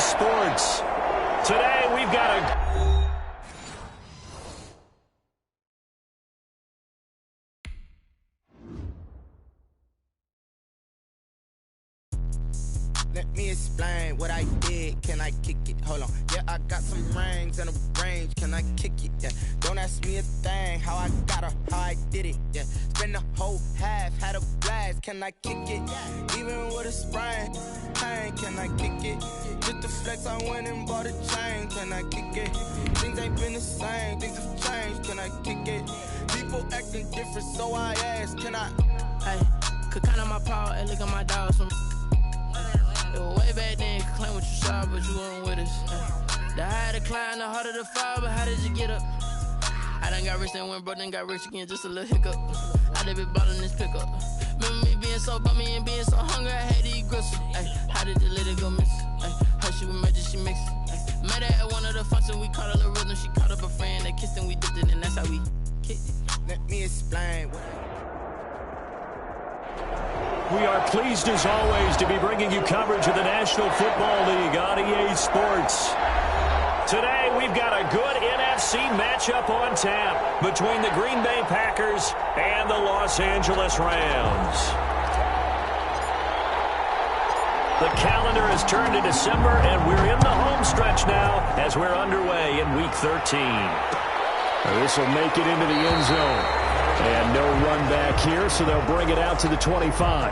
Sports. Today we've got a... Let me explain what I did. Can I kick it? Hold on. Yeah, I got some rings and a range. Can I kick it? Yeah. Don't ask me a thing. How I got her, how I did it. Yeah. Spend the whole half, had a blast. Can I kick it? Even with a sprain. Pain, can I kick it? Just the flex, I went and bought a chain. Can I kick it? Things ain't been the same. Things have changed. Can I kick it? People acting different, so I ask. Can I? Hey, could count on my power and look at my dogs from. It was way back then, you could claim what you saw, but you weren't with us. The higher the climb, the harder the fall, but how did you get up? I done got rich, then went broke, then got rich again, just a little hiccup. I done been ballin' this pickup. Remember me being so bummy and being so hungry, I had to eat gristle. Ay, how did you let it go miss? Ay, how she was magic, she mixed. Met her at one of the functions, we caught a little rhythm, she caught up a friend, they kissed and we dipped it, and that's how we kicked it. Let me explain what We are pleased, as always, to be bringing you coverage of the National Football League on EA Sports. Today, we've got a good NFC matchup on tap between the Green Bay Packers and the Los Angeles Rams. The calendar has turned to December, and we're in the home stretch now as we're underway in Week 13. This will make it into the end zone. And no run back here, so they'll bring it out to the 25.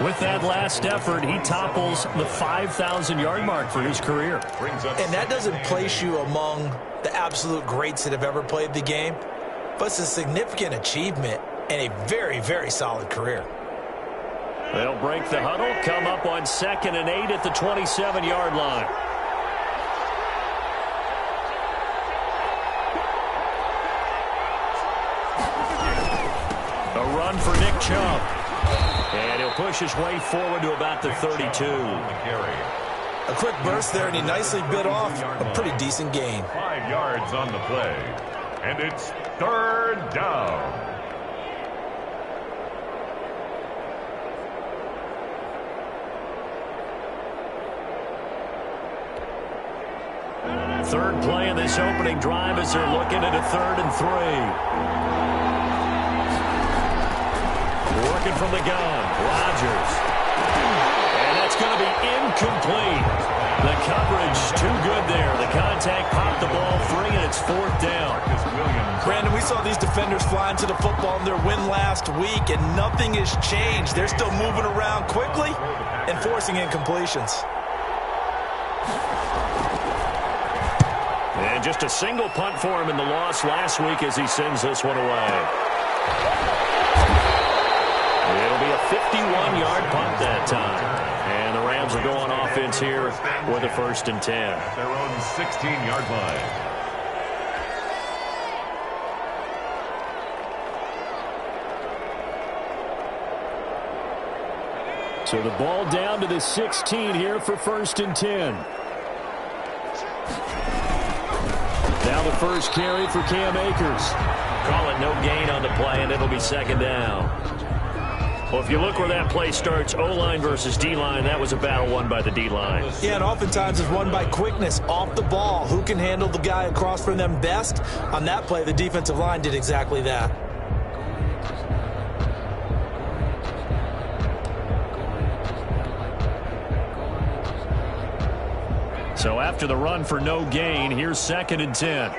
With that last effort, he topples the 5,000-yard mark for his career. And that doesn't place you among the absolute greats that have ever played the game, but it's a significant achievement and a very, very solid career. They'll break the huddle, come up on 2nd and 8 at the 27-yard line. A run for Nick Chubb. And he'll push his way forward to about the 32. A quick burst there, and he nicely bit off a pretty decent gain. 5 yards on the play. And it's 3rd down. Third play of this opening drive as they're looking at a 3rd and 3. Working from the gun, Rodgers. And that's going to be incomplete. The coverage too good there. The contact popped the ball free, and it's 4th down. Brandon, we saw these defenders fly into the football in their win last week, and nothing has changed. They're still moving around quickly and forcing incompletions. And just a single punt for him in the loss last week as he sends this one away. It'll be a 51-yard punt that time. And the Rams will go on offense here with a 1st and 10. At their own 16-yard line. So the ball down to the 16 here for 1st and 10. Now the first carry for Cam Akers. Call it no gain on the play, and it'll be 2nd down. Well, if you look where that play starts, O-line versus D-line, that was a battle won by the D-line. Yeah, and oftentimes it's won by quickness off the ball. Who can handle the guy across from them best? On that play, the defensive line did exactly that. So after the run for no gain, here's 2nd and 10.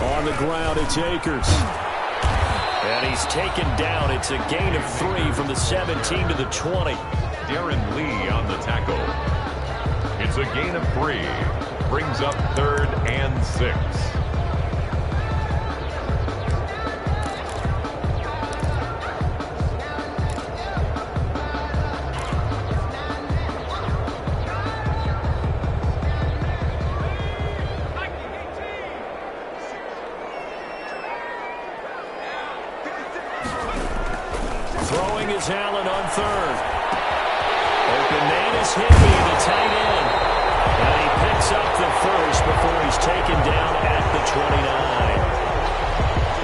On the ground, it's Akers. And he's taken down. It's a gain of 3 from the 17 to the 20. Darren Lee on the tackle. It's a gain of 3. brings up 3rd and 6. Throwing is Allen on 3rd. Open man is Higbee, the tight end. And he picks up the first before he's taken down at the 29.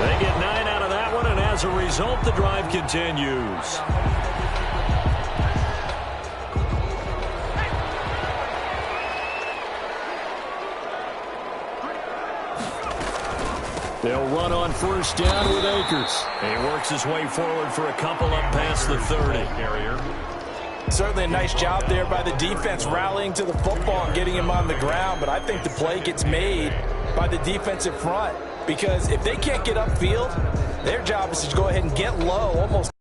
They get 9 out of that one, and as a result, the drive continues. They'll run on 1st down with Akers. And he works his way forward for a couple up past the 30. Certainly a nice job there by the defense rallying to the football and getting him on the ground, but I think the play gets made by the defensive front because if they can't get upfield, their job is to go ahead and get low, almost.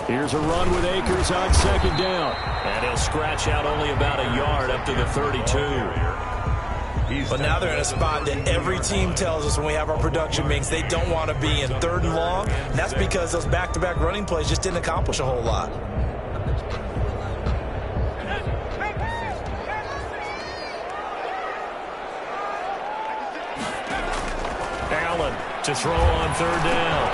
Here's a run with Akers on 2nd down. And he'll scratch out only about a yard up to the 32. But now they're in a spot that every team tells us when we have our production meetings they don't want to be in, 3rd and long. And that's because those back-to-back running plays just didn't accomplish a whole lot. Allen to throw on 3rd down.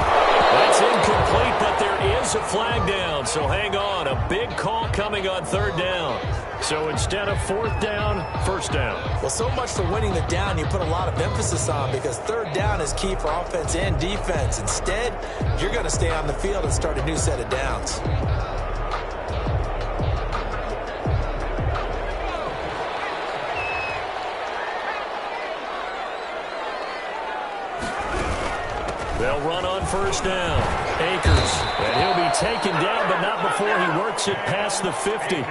That's incomplete, but there is a flag down. So hang on. A big call coming on 3rd down. So instead of 4th down, 1st down. Well, so much for winning the down you put a lot of emphasis on because 3rd down is key for offense and defense. Instead, you're going to stay on the field and start a new set of downs. They'll run on 1st down. Akers. And he'll be taken down, but not before he works it past the 50.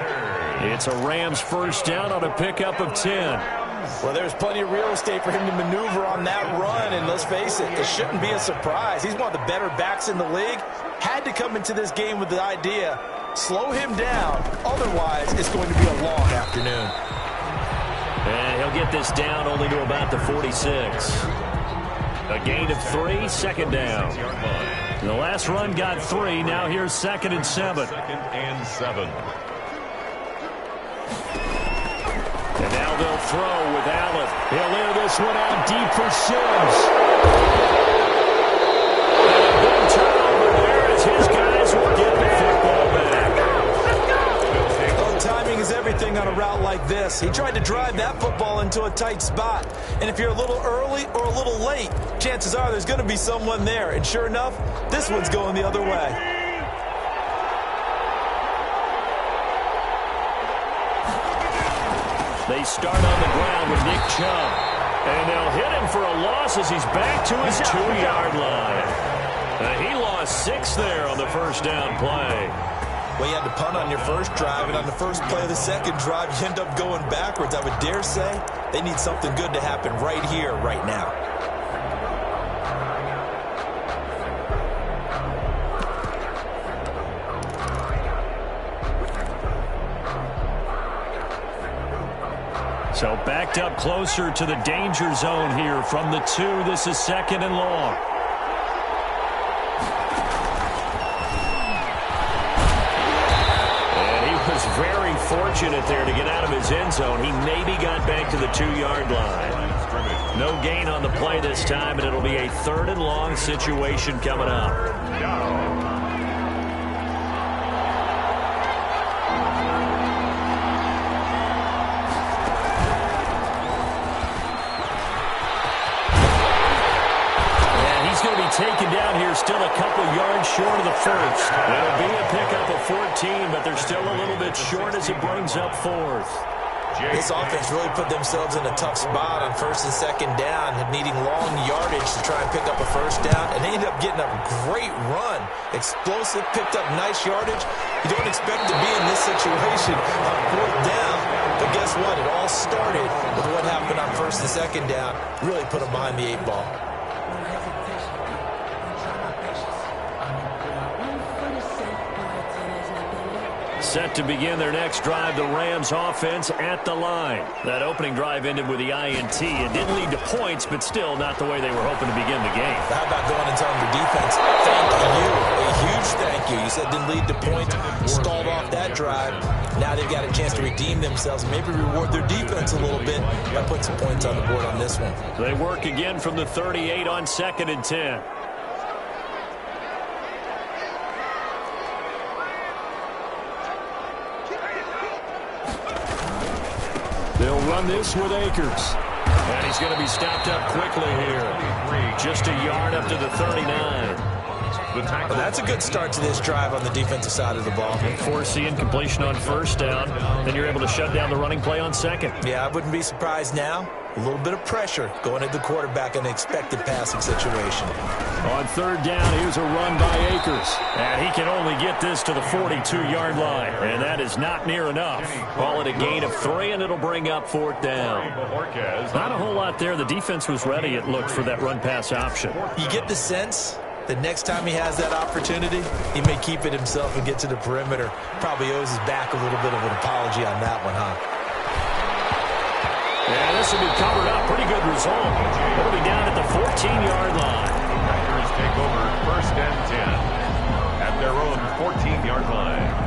It's a Rams 1st down on a pickup of 10. Well, there's plenty of real estate for him to maneuver on that run, and let's face it, it shouldn't be a surprise. He's one of the better backs in the league. Had to come into this game with the idea, slow him down, otherwise it's going to be a long afternoon. And he'll get this down only to about the 46. A gain of 3, 2nd down. The last run got 3, now here's 2nd and 7. 2nd and 7. And now they'll throw with Allen. He'll air this one out deep for Sims. And a big turnover there as his guys will get the football back. Oh, timing is everything on a route like this. He tried to drive that football into a tight spot. And if you're a little early or a little late, chances are there's going to be someone there. And sure enough, this one's going the other way. They start on the ground with Nick Chubb. And they'll hit him for a loss as he's back to his 2-yard line. He lost 6 there on the 1st down play. Well, you had to punt on your first drive, and on the first play of the second drive, you end up going backwards. I would dare say they need something good to happen right here, right now. So backed up closer to the danger zone here from the 2. This is 2nd and long. And he was very fortunate there to get out of his end zone. He maybe got back to the 2-yard line. No gain on the play this time, and it'll be a 3rd and long situation coming up. Taken down here, still a couple yards short of the first. It'll be a pickup of 14, but they're still a little bit short as it brings up 4th. This offense really put themselves in a tough spot on 1st and 2nd down, needing long yardage to try and pick up a 1st down, and they ended up getting a great run. Explosive, picked up nice yardage. You don't expect to be in this situation on 4th down, but guess what? It all started with what happened on 1st and 2nd down. Really put them behind the 8 ball. Set to begin their next drive, the Rams offense at the line. That opening drive ended with the INT. It didn't lead to points, but still not the way they were hoping to begin the game. How about going and telling the defense, thank you, a huge thank you. You said didn't lead to points, stalled off that drive. Now they've got a chance to redeem themselves, maybe reward their defense a little bit by putting some points on the board on this one. They work again from the 38 on 2nd and 10. They'll run this with Akers. And he's going to be stopped up quickly here. Just a yard up to the 39. Well, that's a good start to this drive on the defensive side of the ball. Forcing incompletion on first down. Then you're able to shut down the running play on second. Yeah, I wouldn't be surprised now. A little bit of pressure going at the quarterback in an expected passing situation. On third down, here's a run by Akers. And he can only get this to the 42-yard line. And that is not near enough. Call it a gain of 3, and it'll bring up 4th down. Not a whole lot there. The defense was ready, it looked, for that run-pass option. You get the sense that next time he has that opportunity, he may keep it himself and get to the perimeter. Probably owes his back a little bit of an apology on that one, huh? Yeah, this will be covered up. Pretty good result. It'll be down at the 14-yard line. Packers take over 1st and 10 at their own 14-yard line.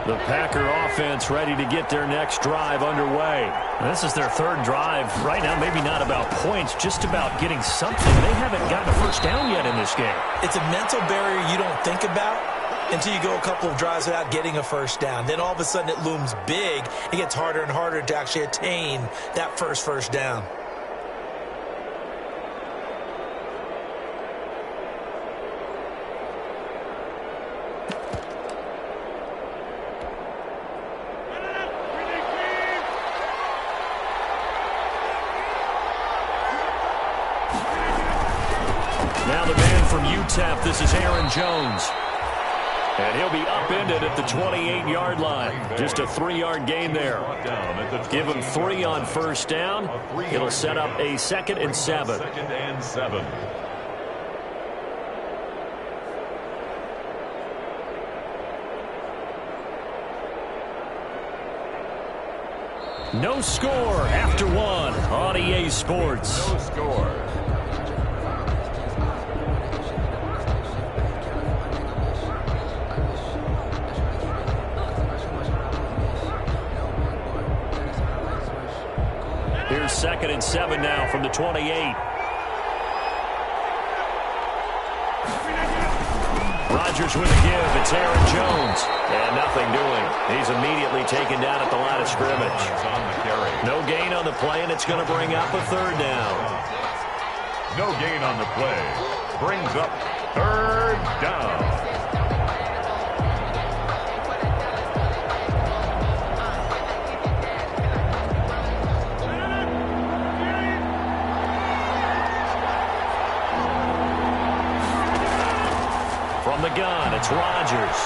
The Packer offense ready to get their next drive underway. This is their 3rd drive. Right now, maybe not about points, just about getting something. They haven't gotten a first down yet in this game. It's a mental barrier you don't think about until you go a couple of drives without getting a first down. Then all of a sudden it looms big. It gets harder and harder to actually attain that first down. Now the man from UTEP, this is Aaron Jones. And he'll be upended at the 28-yard line. Just a 3-yard gain there. Give him 3 on first down. It'll set up a 2nd and 7. 2nd and 7. No score after 1 on EA Sports. No score. Here's 2nd and 7 now from the 28. Rodgers with a give. It's Aaron Jones. And nothing doing. He's immediately taken down at the line of scrimmage. No gain on the play, and it's going to bring up a 3rd down. No gain on the play. Brings up 3rd down. From the gun, it's Rodgers.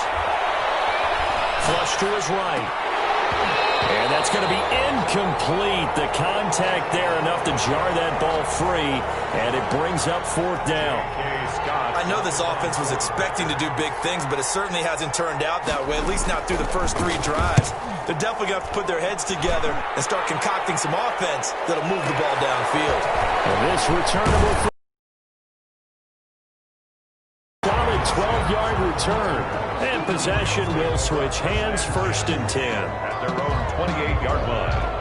Flush to his right. And that's going to be incomplete. The contact there enough to jar that ball free, and it brings up 4th down. I know this offense was expecting to do big things, but it certainly hasn't turned out that way, at least not through the first 3 drives. They're definitely going to have to put their heads together and start concocting some offense that'll move the ball downfield. And this returnable 12-yard return. And possession will switch hands, 1st and 10. At their own 28-yard line.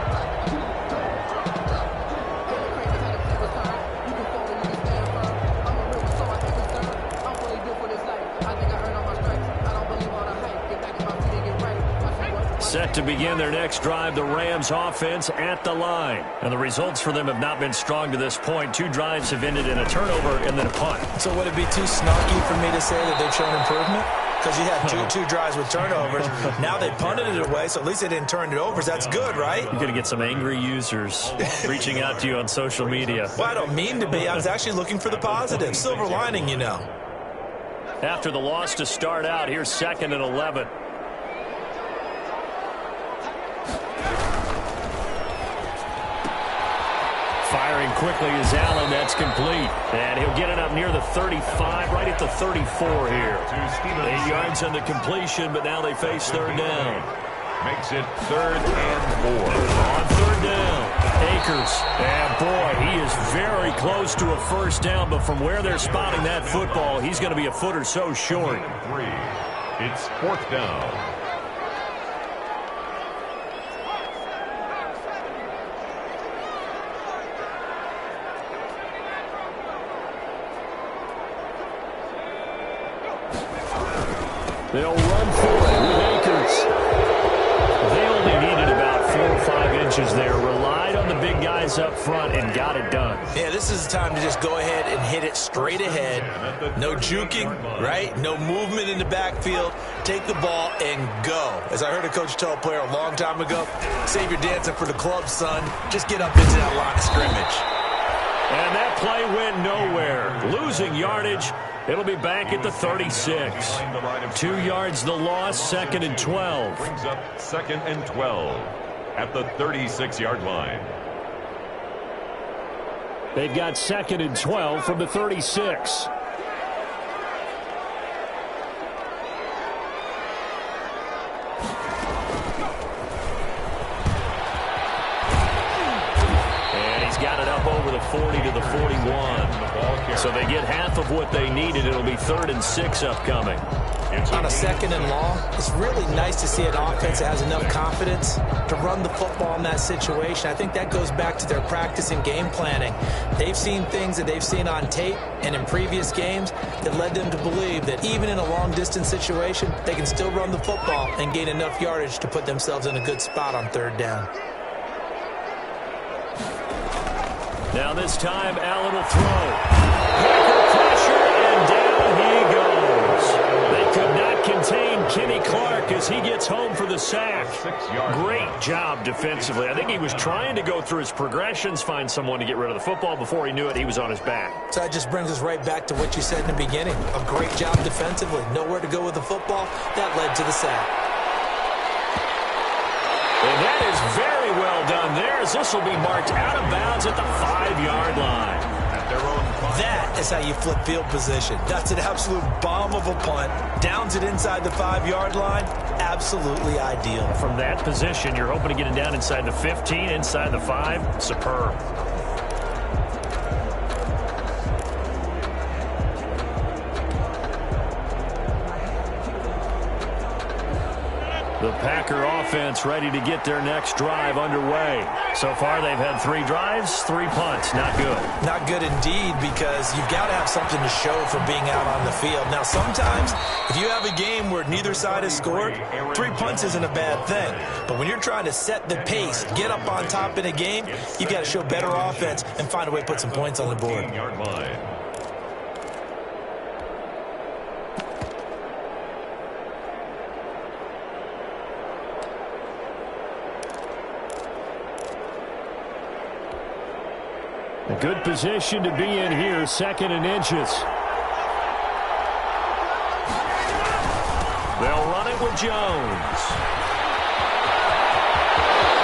Set to begin their next drive, the Rams offense at the line. And the results for them have not been strong to this point. 2 drives have ended in a turnover and then a punt. So would it be too snarky for me to say that they've shown improvement? because you had two drives with turnovers. Now they punted it away, so at least they didn't turn it over. That's good, right? You're going to get some angry users reaching out to you on social media. Well, I don't mean to be. I was actually looking for the positive. Silver lining, you know. After the loss to start out, here's 2nd and 11. Firing quickly is Allen. That's complete. And he'll get it up near the 35, right at the 34 here. 8 yards on the completion, but now they face 3rd down. Makes it 3rd and 4. On 3rd down, Akers. And boy, he is very close to a first down, but from where they're spotting that football, he's going to be a foot or so short. 3. It's 4th down. They'll run for it with Akers. They only needed about 4 or 5 inches there. Relied on the big guys up front and got it done. Yeah, this is the time to just go ahead and hit it straight ahead. No juking, right? No movement in the backfield. Take the ball and go. As I heard a coach tell a player a long time ago, save your dancing for the club, son. Just get up into that line of scrimmage. And that play went nowhere. Losing yardage. It'll be back at the 36. 2 yards the loss, 2nd and 12. Brings up 2nd and 12 at the 36-yard line. They've got 2nd and 12 from the 36. Got it up over the 40 to the 41. So they get half of what they needed. It'll be 3rd and 6 upcoming. On a 2nd and long, it's really nice to see an offense that has enough confidence to run the football in that situation. I think that goes back to their practice and game planning. They've seen things that they've seen on tape and in previous games that led them to believe that even in a long-distance situation, they can still run the football and gain enough yardage to put themselves in a good spot on 3rd down. Now this time, Allen will throw. Pressure, and down he goes. They could not contain Kenny Clark as he gets home for the sack. Great job defensively. I think he was trying to go through his progressions, find someone to get rid of the football. Before he knew it, he was on his back. So that just brings us right back to what you said in the beginning. A great job defensively. Nowhere to go with the football. That led to the sack. And that is very well done there, as this will be marked out of bounds at the 5-yard line. That is how you flip field position. That's an absolute bomb of a punt. Downs it inside the 5-yard line. Absolutely ideal. From that position, you're hoping to get it down inside the 15, inside the 5. Superb. The Packer offense ready to get their next drive underway. So far, they've had 3 drives, 3 punts. Not good. Not good indeed, because you've got to have something to show for being out on the field. Now, sometimes, if you have a game where neither side has scored, 3 punts isn't a bad thing. But when you're trying to set the pace, get up on top in a game, you've got to show better offense and find a way to put some points on the board. A good position to be in here, 2nd and inches. They'll run it with Jones.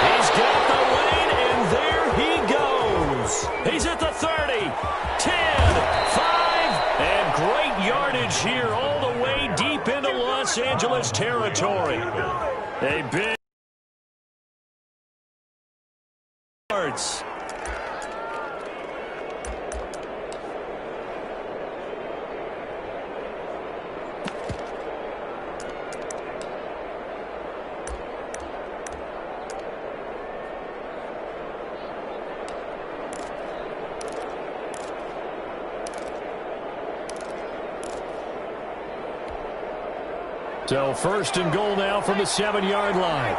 He's got the lane, and there he goes. He's at the 30, 10, 5, and great yardage here all the way deep into Los Angeles territory. A big yards. So 1st and goal now from the 7-yard line.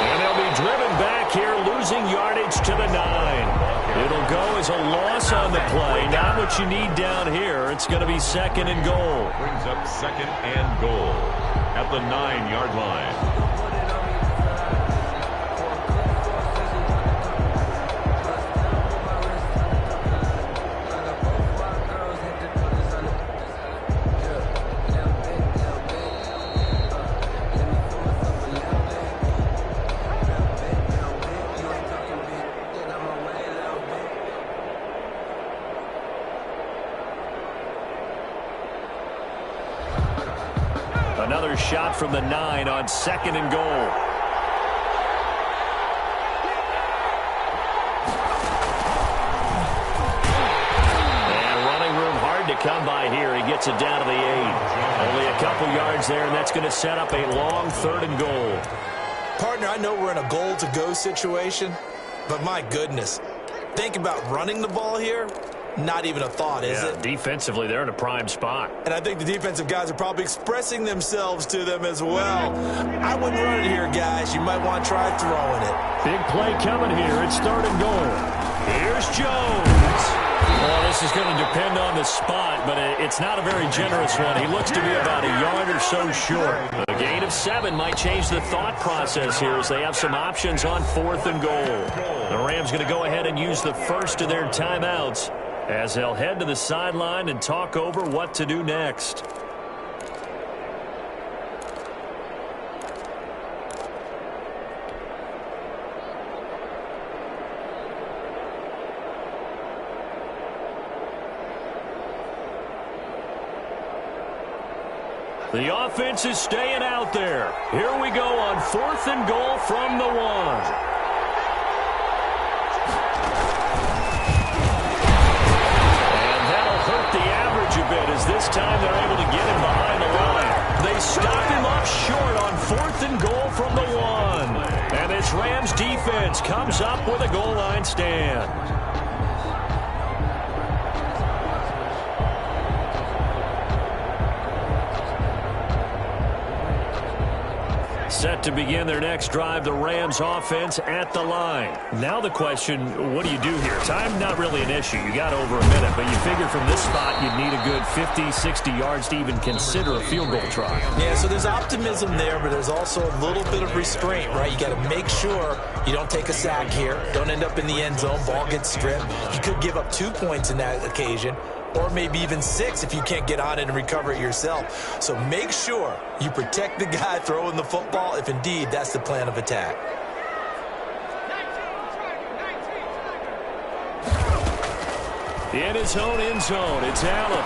And they'll be driven back here, losing yardage to the 9. on the play. Not what you need down here. It's going to be 2nd and goal. Brings up 2nd and goal at the 9-yard line. Another shot from the 9 on 2nd and goal. And running room hard to come by here. He gets it down to the 8. Only a couple yards there, and that's going to set up a long 3rd and goal. Partner, I know we're in a goal-to-go situation, but my goodness, think about running the ball here. Not even a thought, is it? Defensively, they're in a prime spot. And I think the defensive guys are probably expressing themselves to them as well. I wouldn't run it here, guys. You might want to try throwing it. Big play coming here. It's 3rd and goal. Here's Jones. Well, this is going to depend on the spot, but it's not a very generous one. He looks to be about a yard or so short. A gain of 7 might change the thought process here as they have some options on 4th and goal. The Rams going to go ahead and use the first of their timeouts as they'll head to the sideline and talk over what to do next. The offense is staying out there. Here we go on 4th and goal from the 1. As this time they're able to get him behind the line. They stop him up short on 4th and goal from the 1. And this Rams defense comes up with a goal line stand. Set to begin their next drive, the Rams offense at the line. Now the question, what do you do here? Time not really an issue. You got over a minute, but you figure from this spot you'd need a good 50, 60 yards to even consider a field goal try. Yeah, so there's optimism there, but there's also a little bit of restraint, right? You got to make sure you don't take a sack here. Don't end up in the end zone. Ball gets stripped. You could give up 2 points in that occasion, or maybe even 6 if you can't get on it and recover it yourself. So make sure you protect the guy throwing the football if indeed that's the plan of attack. In his own end zone, it's Allen.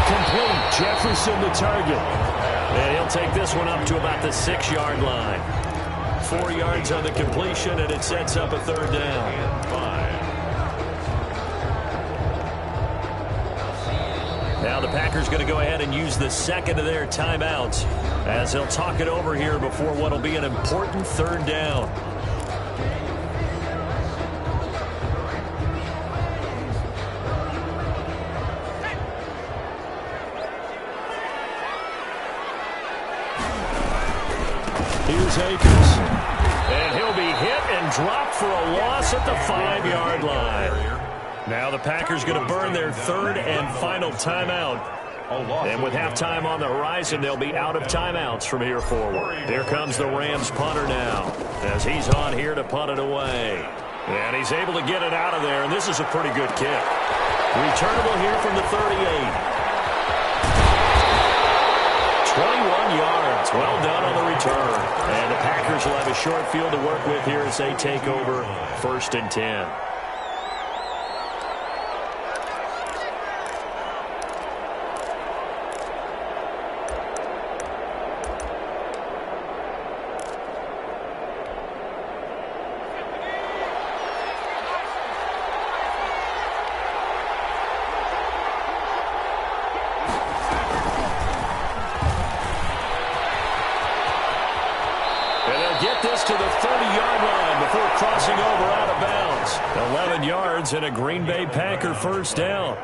Complete. Jefferson the target. And he'll take this one up to about the 6-yard line. 4 yards on the completion, and it sets up a 3rd down. 5. Now the Packers going to go ahead and use the 2nd of their timeouts as they'll talk it over here before what will be an important 3rd down. Here's Akers. And he'll be hit and dropped for a loss at the 5-yard line. Now the Packers going to burn their 3rd and final timeout. And with halftime on the horizon, they'll be out of timeouts from here forward. Here comes the Rams punter now as he's on here to punt it away. And he's able to get it out of there, and this is a pretty good kick. Returnable here from the 38. 21 yards. Well done on the return. And the Packers will have a short field to work with here as they take over 1st and 10. Get this to the 30-yard line before crossing over out of bounds. 11 yards and a Green Bay Packer 1st down.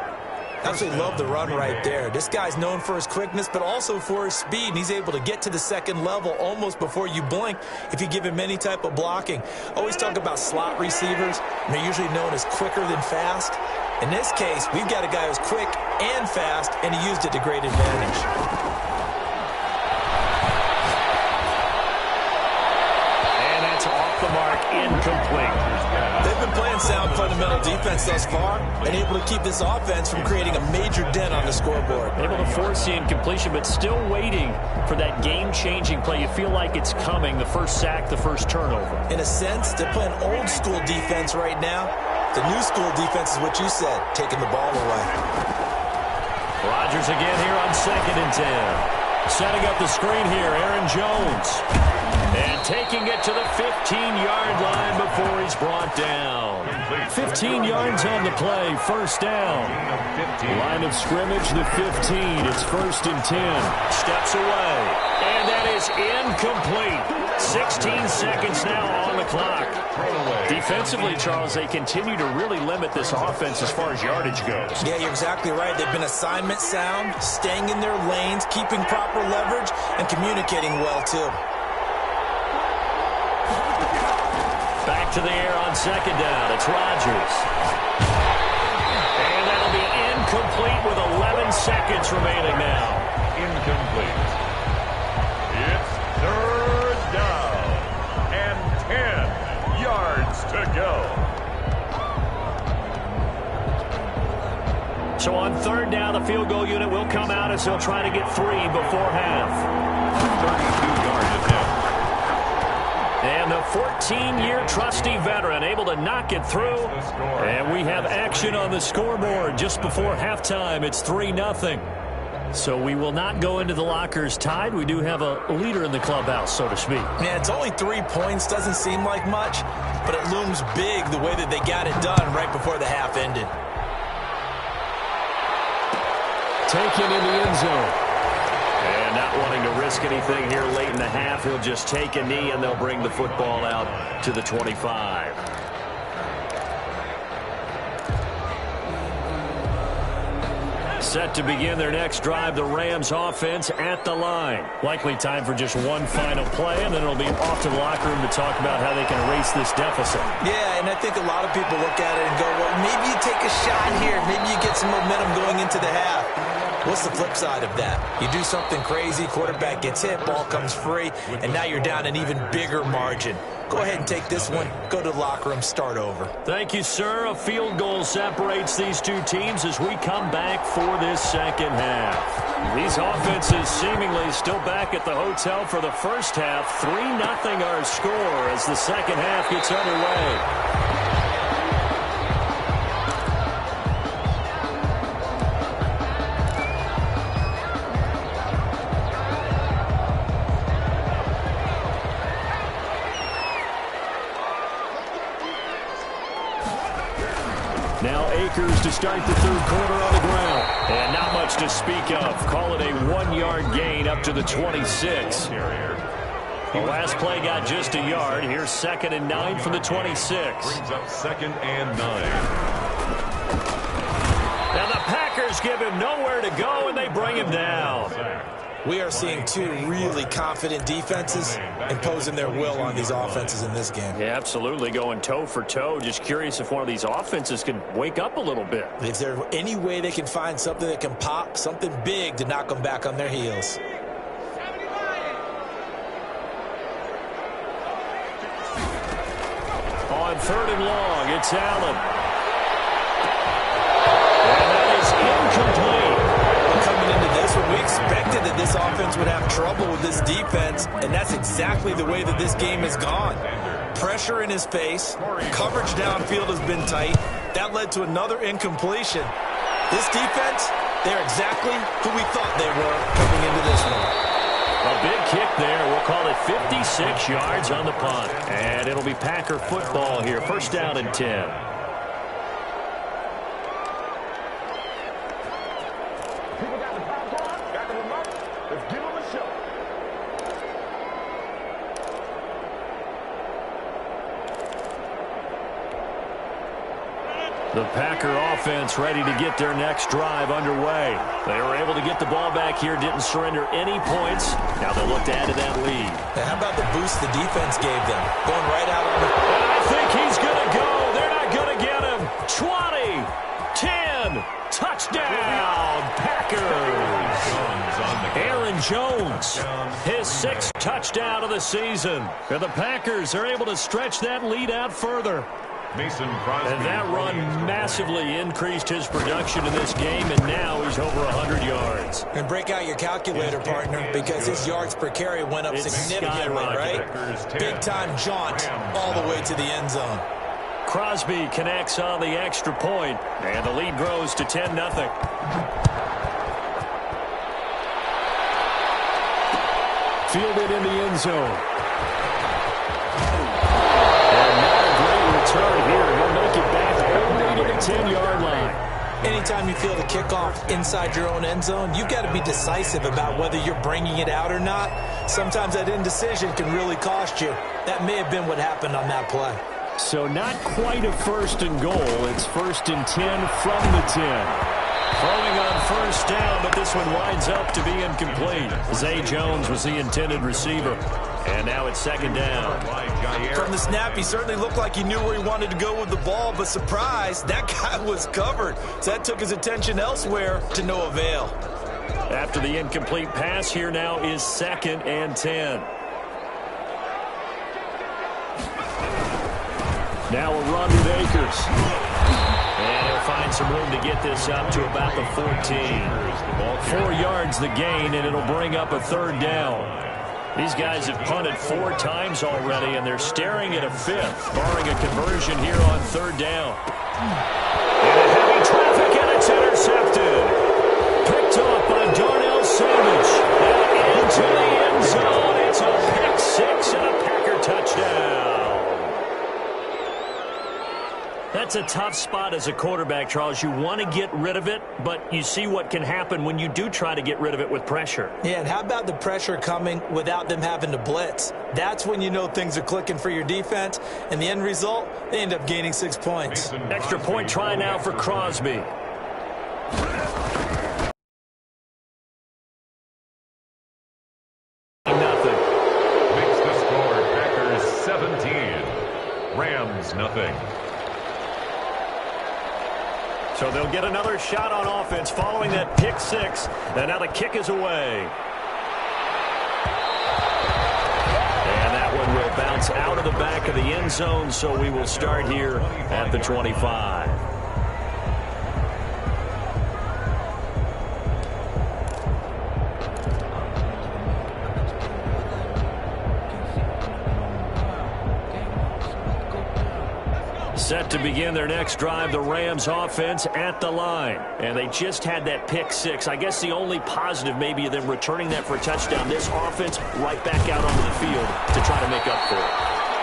Absolutely love the run right there. This guy's known for his quickness, but also for his speed. And he's able to get to the second level almost before you blink if you give him any type of blocking. Always talk about slot receivers, and they're usually known as quicker than fast. In this case, we've got a guy who's quick and fast, and he used it to great advantage. Mark incomplete. They've been playing sound fundamental defense thus far and able to keep this offense from creating a major dent on the scoreboard. Able to force the incompletion, but still waiting for that game-changing play. You feel like it's coming, the first sack, the first turnover. In a sense, they're playing old-school defense right now. The new-school defense is what you said, taking the ball away. Rodgers again here on 2nd and 10. Setting up the screen here, Aaron Jones. And taking it to the 15-yard line before he's brought down. 15 yards on the play, first down. Line of scrimmage, the 15. It's 1st and 10. Steps away. And that is incomplete. 16 seconds now on the clock. Defensively, Charles, they continue to really limit this offense as far as yardage goes. Yeah, you're exactly right. They've been assignment sound, staying in their lanes, keeping proper leverage, and communicating well, too. Back to the air on 2nd down. It's Rodgers. And that'll be incomplete with 11 seconds remaining now. Incomplete. It's 3rd down and 10 yards to go. So on 3rd down, the field goal unit will come out as they'll try to get 3 before half. 32-yard attempt. And the 14-year trusty veteran able to knock it through. And we have action on the scoreboard just before halftime. It's 3-0. So we will not go into the lockers tied. We do have a leader in the clubhouse, so to speak. Yeah, it's only 3 points. Doesn't seem like much, but it looms big the way that they got it done right before the half ended. Taken in the end zone. And not wanting to risk anything here late in the half, he'll just take a knee and they'll bring the football out to the 25. Set to begin their next drive, the Rams offense at the line. Likely time for just one final play, and then it'll be off to the locker room to talk about how they can erase this deficit. Yeah, and I think a lot of people look at it and go, well, maybe you take a shot here. Maybe you get some momentum going into the half. What's the flip side of that? You do something crazy, quarterback gets hit, ball comes free, and now you're down an even bigger margin. Go ahead and take this one, go to the locker room, start over. Thank you, sir. A field goal separates these two teams as we come back for this second half. These offenses seemingly still back at the hotel for the first half. 3-0 our score as the second half gets underway. Now Akers to start the third quarter on the ground. And not much to speak of. Call it a 1-yard gain up to the 26. The last play got just a yard. Here's 2nd and 9 from the 26. Brings up 2nd and 9. Now the Packers give him nowhere to go, and they bring him down. We are seeing two really confident defenses imposing their will on these offenses in this game. Yeah, absolutely, going toe for toe. Just curious if one of these offenses can wake up a little bit. Is there any way they can find something that can pop, something big to knock them back on their heels? On 3rd and long, it's Allen. And that is incomplete. Coming into this one, we expected that this offense would have trouble with this defense, and that's exactly the way that this game has gone. Pressure in his face, coverage downfield has been tight. That led to another incompletion. This defense, they're exactly who we thought they were coming into this one. A big kick there. We'll call it 56 yards on the punt. And it'll be Packer football here. 1st down and 10. The Packer offense ready to get their next drive underway. They were able to get the ball back here, didn't surrender any points. Now they'll look to add to that lead. And how about the boost the defense gave them? Going right out on the... And I think he's going to go. They're not going to get him. 20, 10, touchdown, Packers. Aaron Jones, his 6th touchdown of the season. And the Packers are able to stretch that lead out further. And that run massively increased his production in this game, and now he's over 100 yards. And break out your calculator, partner, because his yards per carry went up significantly, right? Big-time jaunt all the way to the end zone. Crosby connects on the extra point, and the lead grows to 10-0. Fielded in the end zone. Turn here. He'll make it back only to the 10-yard line. Anytime you feel the kickoff inside your own end zone, you've got to be decisive about whether you're bringing it out or not. Sometimes that indecision can really cost you. That may have been what happened on that play. So not quite a 1st and goal. It's 1st and 10 from the 10. Throwing on first down, but this one winds up to be incomplete. Zay Jones was the intended receiver. And now it's 2nd down. From the snap, he certainly looked like he knew where he wanted to go with the ball, but surprise, that guy was covered. So that took his attention elsewhere to no avail. After the incomplete pass, here now is 2nd and 10. Now a run with Akers. And he'll find some room to get this up to about the 14. 4 yards the gain, and it'll bring up a 3rd down. These guys have punted 4 times already, and they're staring at a 5th, barring a conversion here on 3rd down. Into heavy traffic, and it's intercepted. Picked off by Darnell Savage. And into the end zone. It's a pick 6 and a Packer touchdown. That's a tough spot as a quarterback, Charles. You want to get rid of it, but you see what can happen when you do try to get rid of it with pressure. Yeah, and how about the pressure coming without them having to blitz? That's when you know things are clicking for your defense, and the end result, they end up gaining 6 points. Extra point try now for Crosby. Nothing. Makes the score Packers 17, Rams nothing. So they'll get another shot on offense following that pick 6. And now the kick is away. And that one will bounce out of the back of the end zone, so we will start here at the 25. Set to begin their next drive, the Rams offense at the line. And they just had that pick 6. I guess the only positive maybe of them returning that for a touchdown. This offense right back out onto the field to try to make up for it.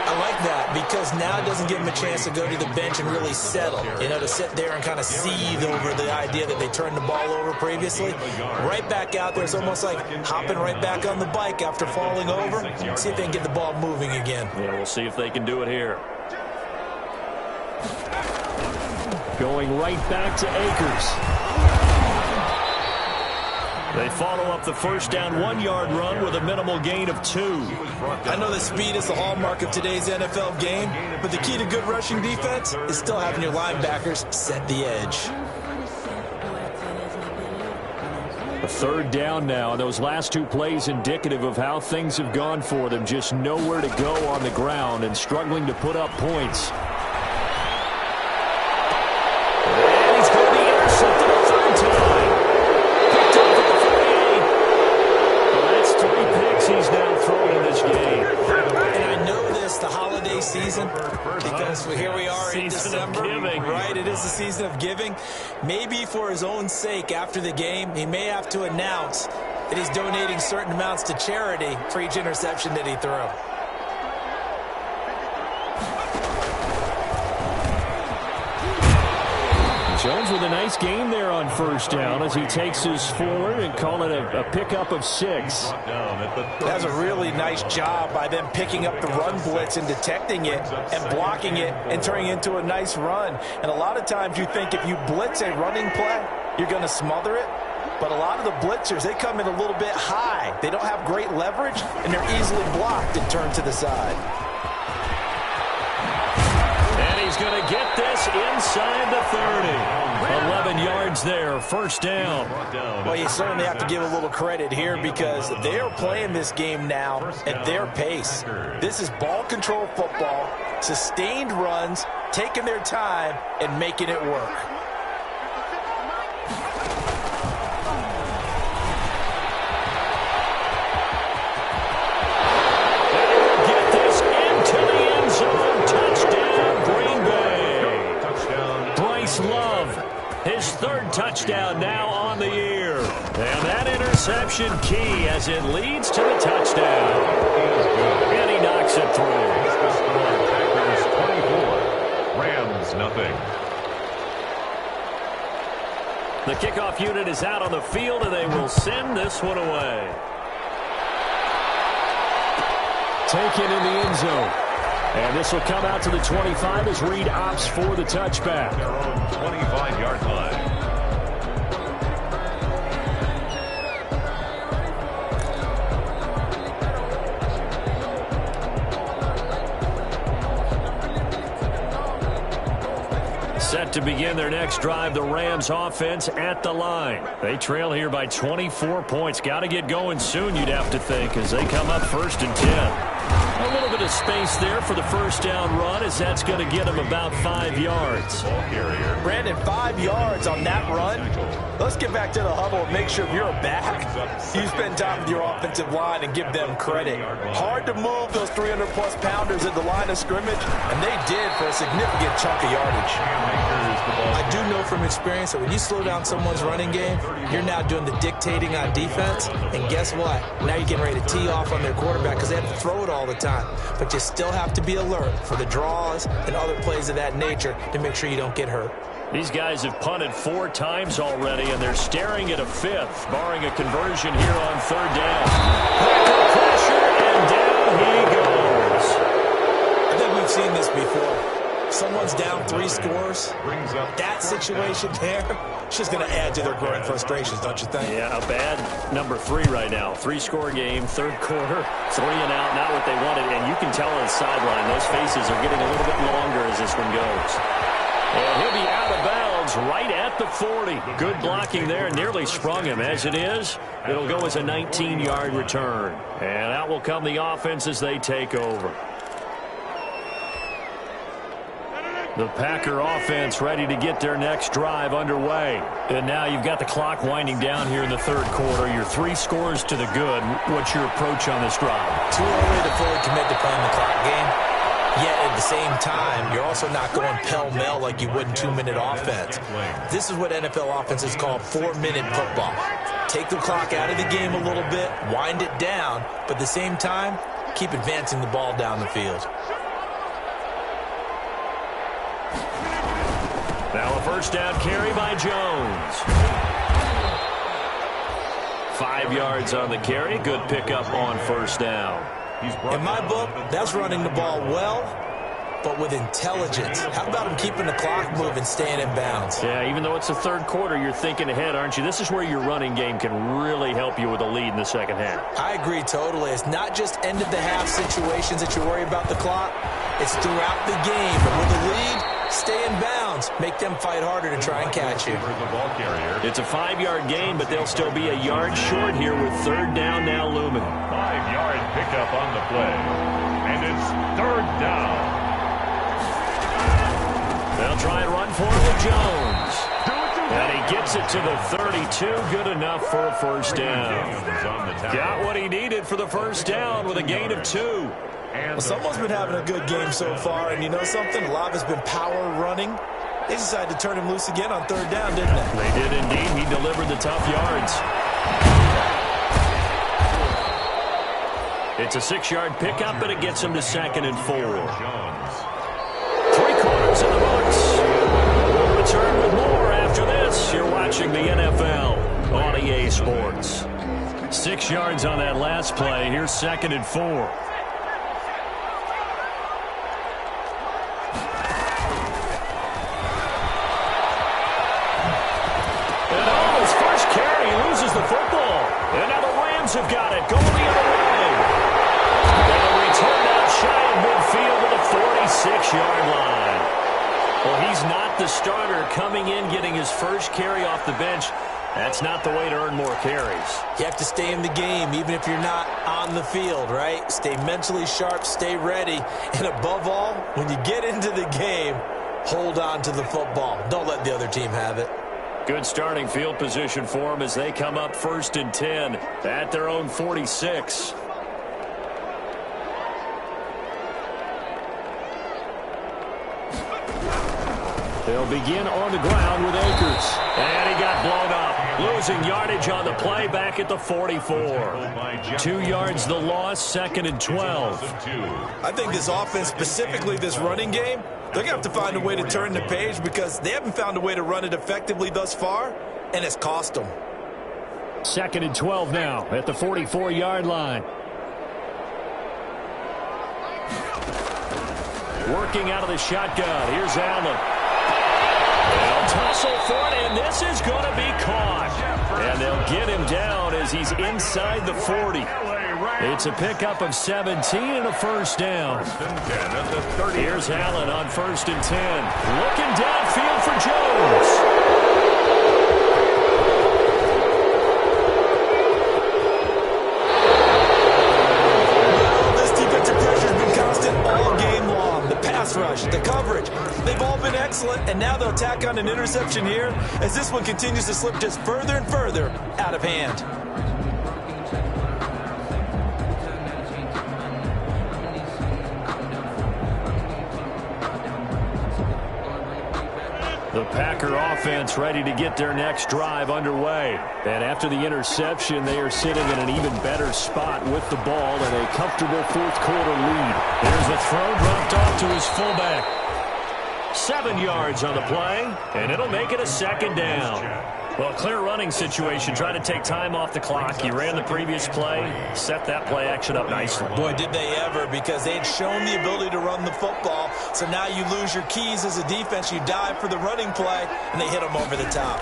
I like that because now it doesn't give them a chance to go to the bench and really settle. You know, to sit there and kind of seethe over the idea that they turned the ball over previously. Right back out there. It's almost like hopping right back on the bike after falling over. See if they can get the ball moving again. Yeah, we'll see if they can do it here. Going right back to Akers. They follow up the first down 1-yard run with a minimal gain of 2. I know that speed is the hallmark of today's NFL game, but the key to good rushing defense is still having your linebackers set the edge. A 3rd down now, and those last 2 plays indicative of how things have gone for them. Just nowhere to go on the ground and struggling to put up points. Season, because here we are in December, right? It is the season of giving. Maybe for his own sake after the game, he may have to announce that he's donating certain amounts to charity for each interception that he threw. Jones with a nice gain there on first down as he takes his forward and call it a pickup of 6. That's a really nice job by them picking up the run blitz and detecting it and blocking it and turning it into a nice run. And a lot of times you think if you blitz a running play, you're going to smother it. But a lot of the blitzers, they come in a little bit high. They don't have great leverage, and they're easily blocked and turned to the side. And he's going to get this inside the 30. 11 yards there, first down. Well, you certainly have to give a little credit here because they're playing this game now at their pace. This is ball control football, sustained runs, taking their time, and making it work. His third touchdown now on the year. And that interception key as it leads to the touchdown. And he knocks it through. Packers 24, Rams nothing. The kickoff unit is out on the field, and they will send this one away. Taken in the end zone. And this will come out to the 25 as Reed opts for the touchback. Their own 25-yard line. Set to begin their next drive, the Rams offense at the line. They trail here by 24 points. Got to get going soon, you'd have to think, as they come up 1st and 10. A little bit of space there for the first down run as that's going to get them about 5 yards. Brandon, 5 yards on that run. Let's get back to the huddle and make sure if you're a back, you spend time with your offensive line and give them credit. Hard to move those 300-plus pounders at the line of scrimmage, and they did for a significant chunk of yardage. I do know from experience that when you slow down someone's running game, you're now doing the dictating on defense, and guess what? Now you're getting ready to tee off on their quarterback because they have to throw it all the time. But you still have to be alert for the draws and other plays of that nature to make sure you don't get hurt. These guys have punted 4 times already, and they're staring at a 5th, barring a conversion here on 3rd down. Pressure, and down he goes. I think we've seen this before. Someone's down 3 scores. That situation there, it's just going to add to their growing frustrations, don't you think? Yeah, a bad number 3 right now. 3-score game, 3rd quarter, 3 and out, not what they wanted. And you can tell on the sideline, those faces are getting a little bit longer as this one goes. And he'll be out of bounds right at the 40. Good blocking there, nearly sprung him. As it is, it'll go as a 19-yard return. And out will come the offense as they take over. The Packer offense ready to get their next drive underway. And now you've got the clock winding down here in the 3rd quarter. Your 3 scores to the good. What's your approach on this drive? Too early to fully commit to playing the clock game. Yet at the same time, you're also not going pell-mell like you would in 2-minute offense. This is what NFL offenses call 4-minute football. Take the clock out of the game a little bit, wind it down, but at the same time, keep advancing the ball down the field. Now a first down carry by Jones. 5 yards on the carry. Good pickup on first down. In my book, that's running the ball well, but with intelligence. How about him keeping the clock moving, staying in bounds? Yeah, even though it's the 3rd quarter, you're thinking ahead, aren't you? This is where your running game can really help you with a lead in the 2nd half. I agree totally. It's not just end-of-the-half situations that you worry about the clock. It's throughout the game. But with the lead, stay in bounds. Make them fight harder to try and catch you. It's a 5-yard gain, but they'll still be a yard short here with 3rd down now looming. 5-yard pickup on the play. And it's 3rd down. They'll try and run for it with Jones. And he gets it to the 32. Good enough for a first down. Got what he needed for the first down with a gain of 2. Well, someone's been having a good game so far, and you know something? A lot of it's been power running. They decided to turn him loose again on 3rd down, didn't they? They did indeed. He delivered the tough yards. It's a 6-yard pickup, but it gets him to 2nd and 4. 3 quarters in the books. return with more after this. You're watching the NFL on EA Sports. 6 yards on that last play. Here's 2nd and 4. Have got it. Going the other way. And a return out shy of midfield to the 46-yard line. Well, he's not the starter coming in, getting his first carry off the bench. That's not the way to earn more carries. You have to stay in the game, even if you're not on the field, right? Stay mentally sharp, stay ready. And above all, when you get into the game, hold on to the football. Don't let the other team have it. Good starting field position for them as they come up 1st and 10 at their own 46. They'll begin on the ground with Akers. And he got blown up. Losing yardage on the play back at the 44. 2 yards the loss, 2nd and 12. I think this offense, specifically this running game, they're going to have to find a way to turn the page because they haven't found a way to run it effectively thus far, and it's cost them. 2nd and 12 now at the 44-yard line. Working out of the shotgun. Here's Allen. They'll tussle for it, and this is going to be caught. And they'll get him down as he's inside the 40. It's a pickup of 17 and a first down. Here's Allen on 1st and 10. Looking downfield for Jones. This defensive pressure has been constant all game long. The pass rush, the coverage, they've all been excellent, and now they'll tack on an interception here as this one continues to slip just further and further out of hand. The Packer offense ready to get their next drive underway. And after the interception, they are sitting in an even better spot with the ball and a comfortable 4th quarter lead. There's a throw dropped off to his fullback. 7 yards on the play, and it'll make it a 2nd down. Well, clear running situation, trying to take time off the clock. He ran the previous play, set that play action up nicely. Boy, did they ever, because they had shown the ability to run the football. So now you lose your keys as a defense. You dive for the running play, and they hit them over the top.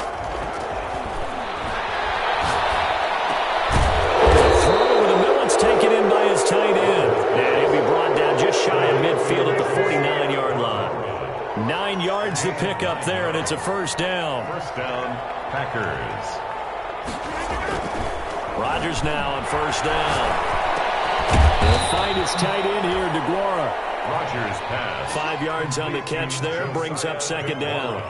Throw over the middle, it's taken in by his tight end. And he'll be brought down just shy of midfield at the 49-yard line. 9 yards to pick up there, and it's a first down. First down, Packers. Rodgers now on first down. He'll find his tight end here, DeGuara. Rodgers pass. 5 yards on the catch there, brings up 2nd down.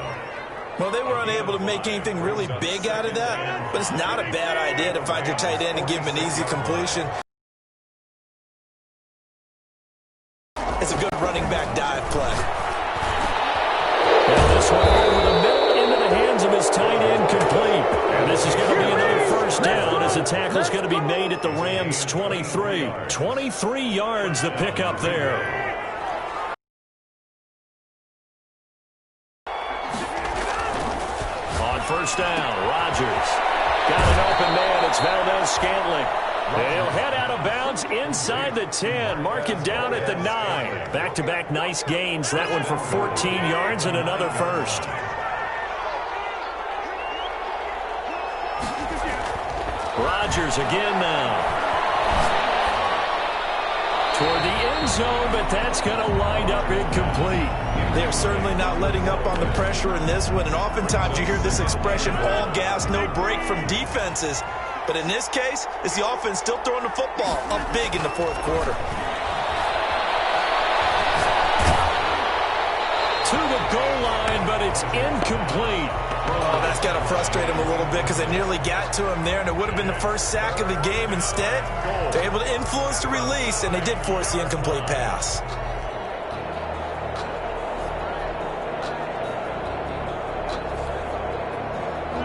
Well, they were unable to make anything really big out of that, but it's not a bad idea to find your tight end and give him an easy completion. It's a good running back dive play. And this one over the middle into the hands of his tight end complete. And this is going to be another first down as the tackle's going to be made at the Rams' 23. 23 yards the pickup there. On first down, Rodgers. Got an open man. It's Valdez-Scantling. They'll head out of bounds inside the 10. Mark him down at the 9. Back-to-back nice gains. That one for 14 yards and another first. Rodgers again now. Toward the end zone, but that's going to wind up incomplete. They're certainly not letting up on the pressure in this one, and oftentimes you hear this expression, all gas, no break from defenses. But in this case, it's the offense still throwing the football up big in the 4th quarter. To the goal line, but it's incomplete. Oh, that's got to frustrate him a little bit because they nearly got to him there, and it would have been the first sack of the game. Instead, they're able to influence the release, and they did force the incomplete pass.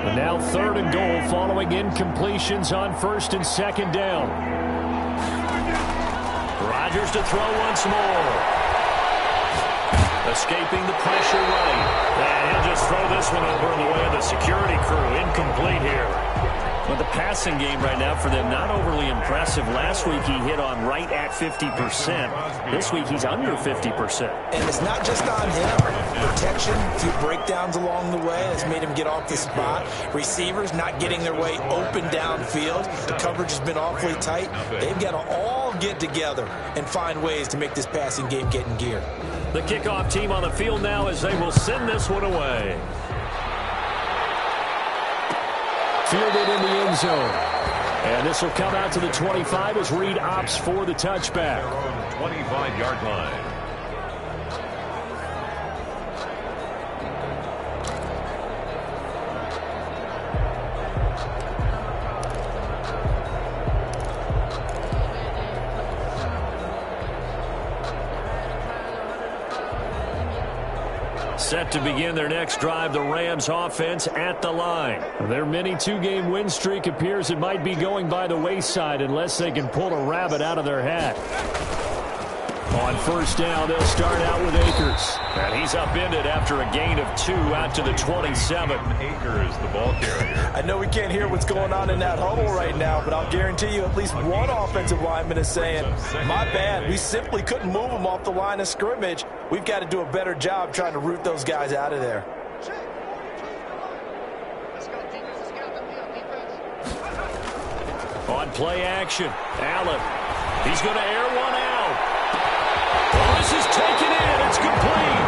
And now 3rd and goal following incompletions on 1st and 2nd down. Rodgers to throw once more. Escaping the pressure right. And he'll just throw this one over in the way of the security crew. Incomplete here. But the passing game right now for them, not overly impressive. Last week he hit on right at 50%. This week he's under 50%. And it's not just on him. Protection, a few breakdowns along the way that's made him get off the spot. Receivers not getting their way open downfield. The coverage has been awfully tight. They've got to all get together and find ways to make this passing game get in gear. The kickoff team on the field now as they will send this one away. Fielded in the end zone. And this will come out to the 25 as Reed opts for the touchback. 25-yard line. Set to begin their next drive, the Rams offense at the line. Their mini two-game win streak appears it might be going by the wayside unless they can pull a rabbit out of their hat. On first down, they'll start out with Akers. And he's upended after a gain of 2 out to the 27. Akers, the ball carrier. I know we can't hear what's going on in that huddle right now, but I'll guarantee you at least one offensive lineman is saying, my bad, we simply couldn't move them off the line of scrimmage. We've got to do a better job trying to root those guys out of there. On play action, Allen. He's going to air one out. Well, this is taken in. It's complete.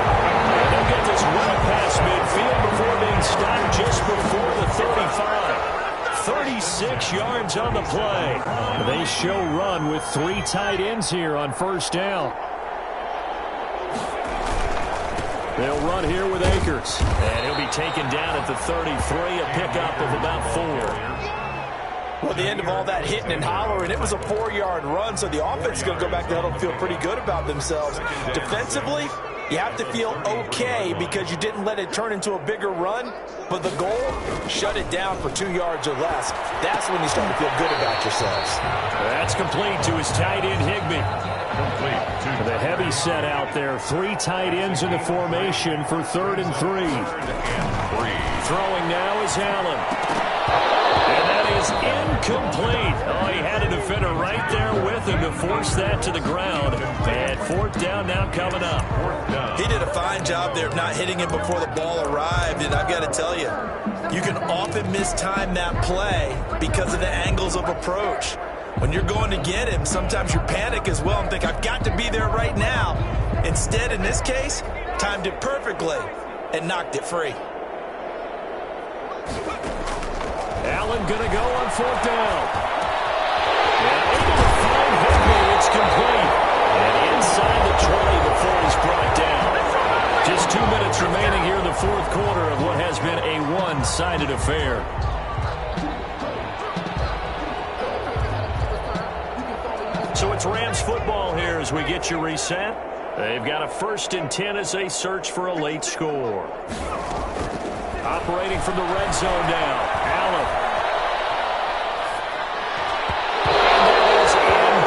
And they'll get this well past midfield before being stopped just before the 35. 36 yards on the play. They show run with 3 tight ends here on first down. They'll run here with Akers. And he'll be taken down at the 33, a pickup of about 4. Well, the end of all that hitting and hollering, it was a 4-yard run, so the offense is going to go back to huddle and feel pretty good about themselves. Defensively, you have to feel okay because you didn't let it turn into a bigger run, but the goal, shut it down for 2 yards or less. That's when you start to feel good about yourselves. That's complete to his tight end, Higbee. Complete. The heavy set out there. 3 tight ends in the formation for 3rd and 3. Throwing now is Allen. And that is incomplete. Oh, he had a defender right there with him to force that to the ground. And 4th down now coming up. He did a fine job there of not hitting him before the ball arrived, and I've got to tell you, you can often mistime that play because of the angles of approach. When you're going to get him, sometimes you panic as well and think, I've got to be there right now. Instead, in this case, timed it perfectly and knocked it free. Allen going to go on 4th down. And able to find Higbee. It's complete. And inside the 20 before he's brought down. Just 2 minutes remaining here in the 4th quarter of what has been a one-sided affair. So it's Rams football here as we get you reset. They've got a 1st and 10 as they search for a late score. Operating from the red zone now. Allen. And that is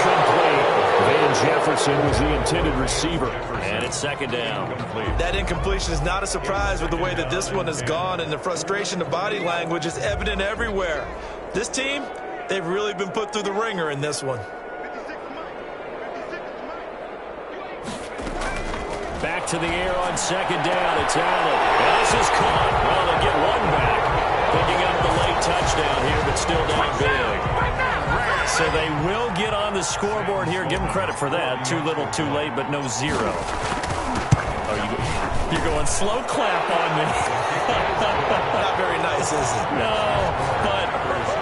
incomplete. Van Jefferson was the intended receiver. And it's 2nd down. That incompletion is not a surprise with the way that this one has gone, and the frustration of body language is evident everywhere. This team, they've really been put through the ringer in this one. Back to the air on 2nd down. It's Allen. And this is caught. Well, they get one back. Picking up the late touchdown here, but still down big. So they will get on the scoreboard here. Give them credit for that. Too little, too late, but no 0. Oh, you're going slow clap on me. Not very nice, is it? No, but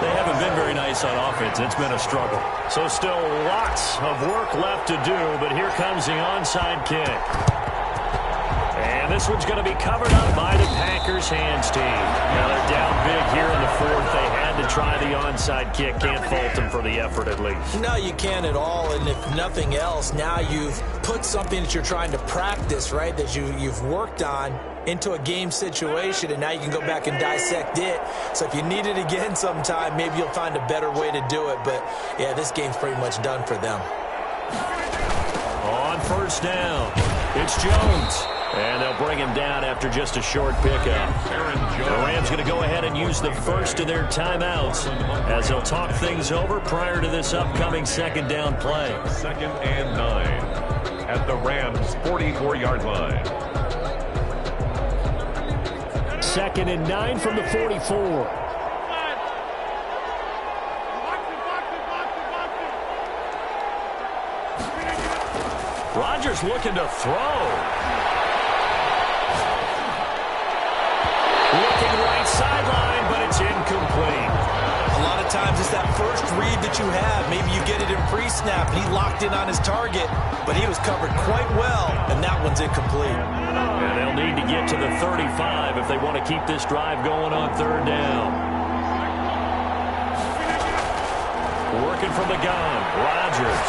they haven't been very nice on offense. It's been a struggle. So still lots of work left to do, but here comes the onside kick. And this one's going to be covered up by the Packers hands team. Now they're down big here in the 4th. They had to try the onside kick. Can't fault them for the effort at least. No, you can't at all. And if nothing else, now you've put something that you're trying to practice, right, that you've worked on into a game situation, and now you can go back and dissect it. So if you need it again sometime, maybe you'll find a better way to do it. But, yeah, this game's pretty much done for them. On 1st down, it's Jones. And they'll bring him down after just a short pickup. The Rams going to go ahead and use the first of their timeouts as they'll talk things over prior to this upcoming second down play. 2nd and 9 at the Rams' 44-yard line. 2nd and 9 from the 44. Rodgers looking to throw. Looking right sideline, but it's incomplete. A lot of times it's that first read that you have. Maybe you get it in pre-snap, and he locked in on his target, but he was covered quite well, and that one's incomplete. And they'll need to get to the 35 if they want to keep this drive going on 3rd down. Working from the gun, Rodgers.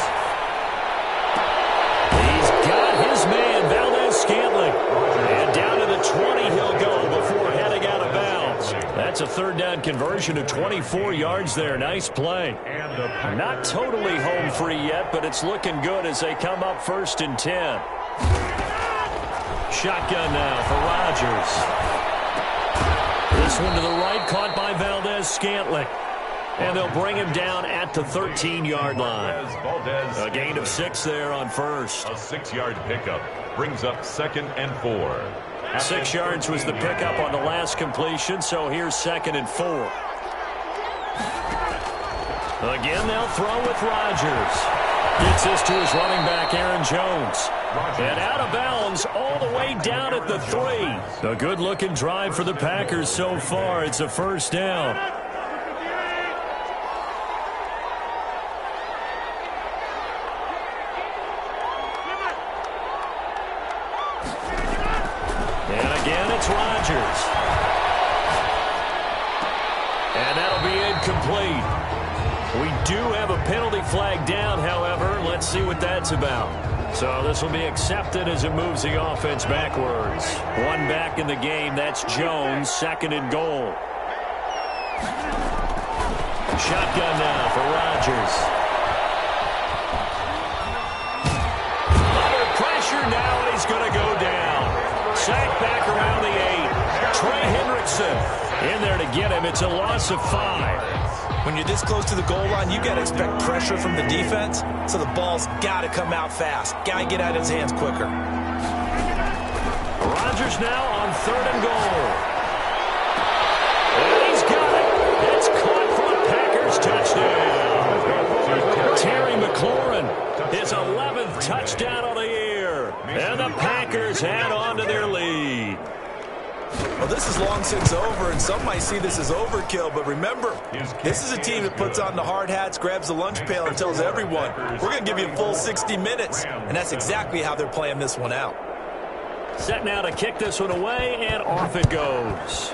He's got his man, Valdez-Scantling. And down to the 20 he'll go before heading out of bounds. That's a 3rd down conversion of 24 yards there. Nice play. Not totally home free yet, but it's looking good as they come up 1st and 10. Shotgun now for Rodgers. This one to the right, caught by Valdez-Scantling. And they'll bring him down at the 13-yard line. A gain of 6 there on 1st. A 6-yard pickup brings up 2nd and 4. 6 yards was the pickup on the last completion, so here's 2nd and 4. Again, they'll throw with Rodgers. Gets this to his running back, Aaron Jones. And out of bounds all the way down at the 3. A good-looking drive for the Packers so far. It's a 1st down. Rodgers. And that'll be incomplete. We do have a penalty flag down, however. Let's see what that's about. So this will be accepted as it moves the offense backwards. One back in the game. That's Jones, 2nd and goal. Shotgun now for Rodgers. Under pressure now, and he's going to go down. Sacked back around the 8. Trey Hendrickson in there to get him. It's a loss of 5. When you're this close to the goal line, you got to expect pressure from the defense, so the ball's got to come out fast. Got to get out of his hands quicker. Rodgers now on 3rd and goal. And he's got it. It's caught for a Packers touchdown. Terry McLaurin, his 11th touchdown on the year. And the Packers add on to their lead. Well, this is long since over, and some might see this as overkill, but remember, this is a team that puts on the hard hats, grabs the lunch pail, and tells everyone, we're going to give you a full 60 minutes, and that's exactly how they're playing this one out. Set now to kick this one away, and off it goes.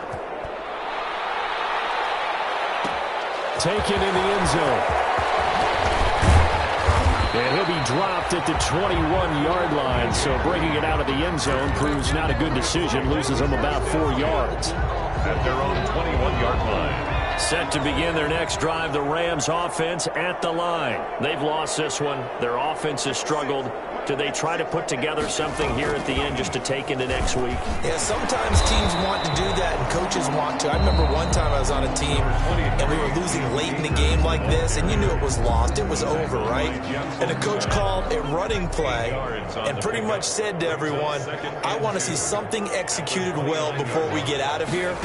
Taken in the end zone. And he'll be dropped at the 21-yard line, so bringing it out of the end zone proves not a good decision. Loses them about 4 yards. At their own 21-yard line. Set to begin their next drive, the Rams offense at the line. They've lost this one. Their offense has struggled. Do they try to put together something here at the end just to take into next week? Yeah, sometimes teams want to do that and coaches want to. I remember one time I was on a team and we were losing late in the game like this, and you knew it was lost. It was over, right? And the coach called a running play and pretty much said to everyone, I want to see something executed well before we get out of here.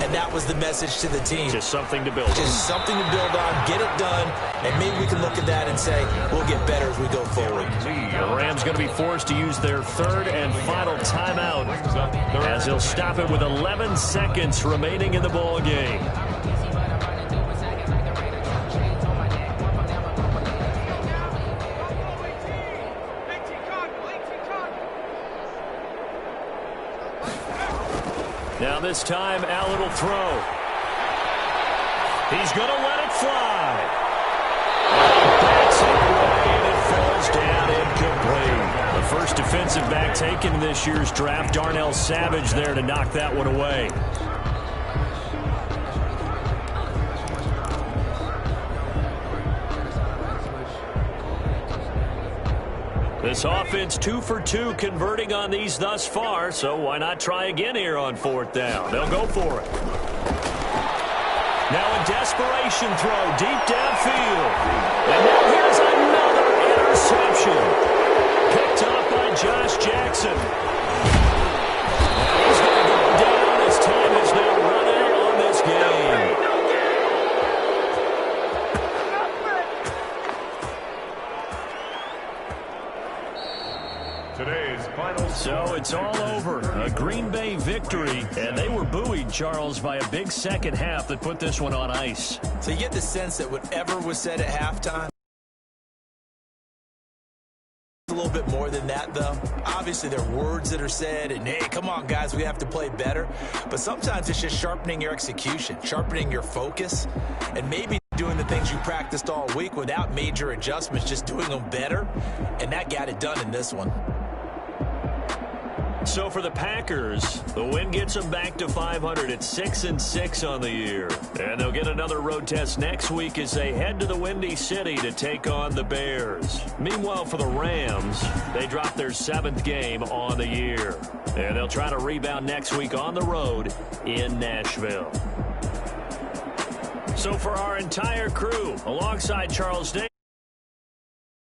And that was the message to the team. Just something to build on. Just something to build on, get it done, and maybe we can look at that and say, we'll get better as we go forward. The Rams going to be forced to use their 3rd and final timeout as they'll stop it with 11 seconds remaining in the ball game. Now this time, Allen will throw. He's going to let it fly. That's away, and it falls down incomplete. The first defensive back taken in this year's draft, Darnell Savage there to knock that one away. This offense 2 for 2 converting on these thus far, so why not try again here on 4th down? They'll go for it. Now a desperation throw deep downfield. And now here's another interception. Picked up by Josh Jackson. And he's going to go down as time is now run out on this game. Today's final. So it's all over. A Green Bay victory. And they were buoyed, Charles, by a big second half that put this one on ice. So you get the sense that whatever was said at halftime, a little bit more than that, though. Obviously, there are words that are said, and, hey, come on, guys, we have to play better. But sometimes it's just sharpening your execution, sharpening your focus, and maybe doing the things you practiced all week without major adjustments, just doing them better, and that got it done in this one. So for the Packers, the win gets them back to 500 at 6-6 on the year. And they'll get another road test next week as they head to the Windy City to take on the Bears. Meanwhile, for the Rams, they drop their 7th game on the year. And they'll try to rebound next week on the road in Nashville. So for our entire crew, alongside Charles Day,